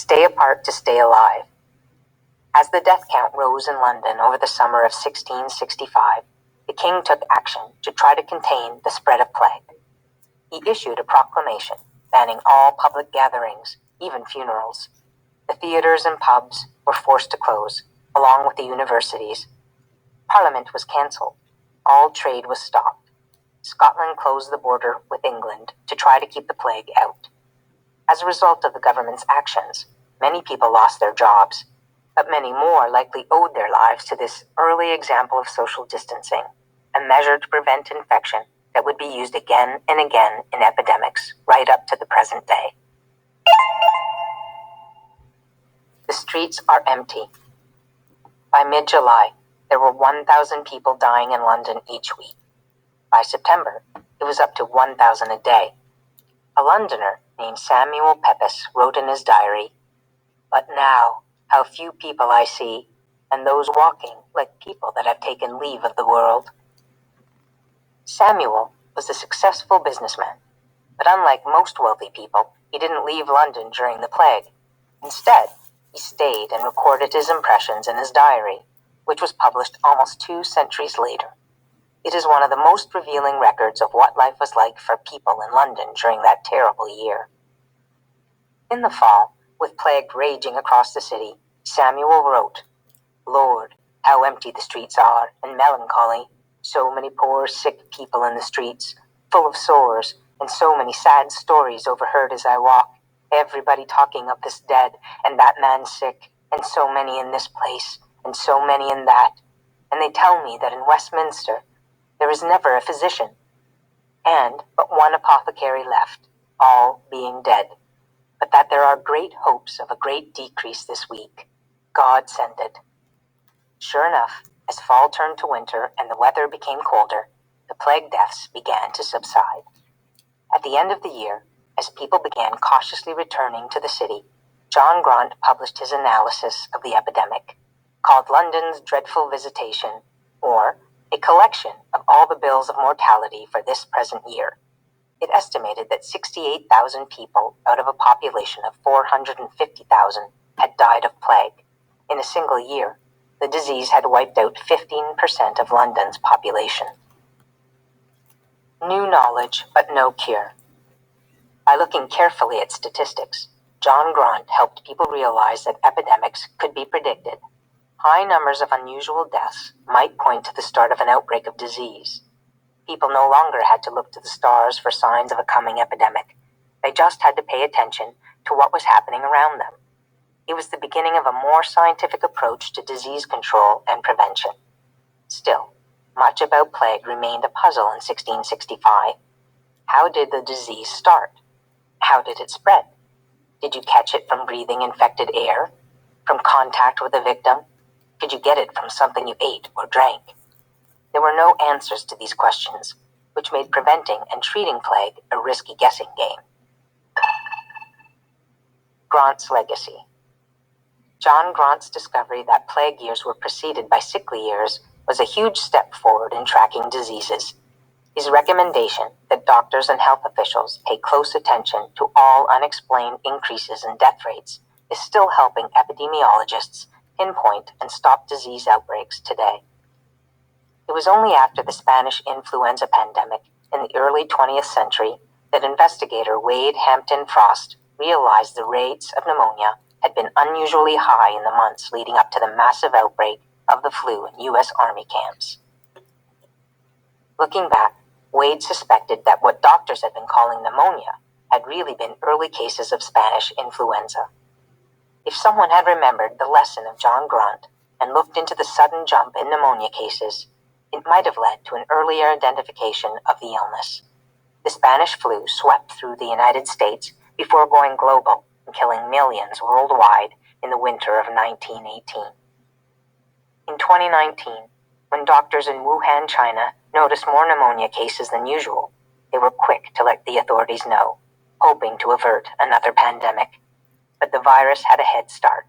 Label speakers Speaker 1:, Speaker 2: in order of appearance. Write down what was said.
Speaker 1: Stay apart to stay alive. As the death count rose in London over the summer of 1665, the king took action to try to contain the spread of plague. He issued a proclamation banning all public gatherings, even funerals. The theatres and pubs were forced to close, along with the universities. Parliament was cancelled. All trade was stopped. Scotland closed the border with England to try to keep the plague out. As a result of the government's actions, many people lost their jobs, but many more likely owed their lives to this early example of social distancing, a measure to prevent infection that would be used again and again in epidemics right up to the present day. The streets are empty. By mid-July, there were 1,000 people dying in London each week. By September, it was up to 1,000 a day. A Londoner named Samuel Pepys wrote in his diary, "But now, how few people I see, and those walking like people that have taken leave of the world." Samuel was a successful businessman, but unlike most wealthy people, he didn't leave London during the plague. Instead, he stayed and recorded his impressions in his diary, which was published almost 2 centuries later. It is one of the most revealing records of what life was like for people in London during that terrible year. In the fall, with plague raging across the city, Samuel wrote, "Lord, how empty the streets are, and melancholy. So many poor, sick people in the streets, full of sores, and so many sad stories overheard as I walk. Everybody talking of this dead, and that man sick, and so many in this place, and so many in that. And they tell me that in Westminster there is never a physician, and but one apothecary left, all being dead. But that there are great hopes of a great decrease this week. God send it." Sure enough, as fall turned to winter and the weather became colder, the plague deaths began to subside. At the end of the year, as people began cautiously returning to the city, John Grant published his analysis of the epidemic, called London's Dreadful Visitation, or a collection of all the bills of mortality for this present year. It estimated that 68,000 people out of a population of 450,000 had died of plague. In a single year, the disease had wiped out 15% of London's population. New knowledge, but no cure. By looking carefully at statistics, John Grant helped people realize that epidemics could be predicted. High numbers of unusual deaths might point to the start of an outbreak of disease. People no longer had to look to the stars for signs of a coming epidemic. They just had to pay attention to what was happening around them. It was the beginning of a more scientific approach to disease control and prevention. Still, much about plague remained a puzzle in 1665. How did the disease start? How did it spread? Did you catch it from breathing infected air? From contact with a victim? Could you get it from something you ate or drank? There were no answers to these questions, which made preventing and treating plague a risky guessing game. Grant's legacy. John Grant's discovery that plague years were preceded by sickly years was a huge step forward in tracking diseases. His recommendation that doctors and health officials pay close attention to all unexplained increases in death rates is still helping epidemiologists pinpoint and stop disease outbreaks today. It was only after the Spanish influenza pandemic in the early 20th century that investigator Wade Hampton Frost realized the rates of pneumonia had been unusually high in the months leading up to the massive outbreak of the flu in U.S. Army camps. Looking back, Wade suspected that what doctors had been calling pneumonia had really been early cases of Spanish influenza. If someone had remembered the lesson of John Grant and looked into the sudden jump in pneumonia cases, it might have led to an earlier identification of the illness. The Spanish flu swept through the United States before going global and killing millions worldwide in the winter of 1918. In 2019, when doctors in Wuhan, China, noticed more pneumonia cases than usual, they were quick to let the authorities know, hoping to avert another pandemic. But the virus had a head start.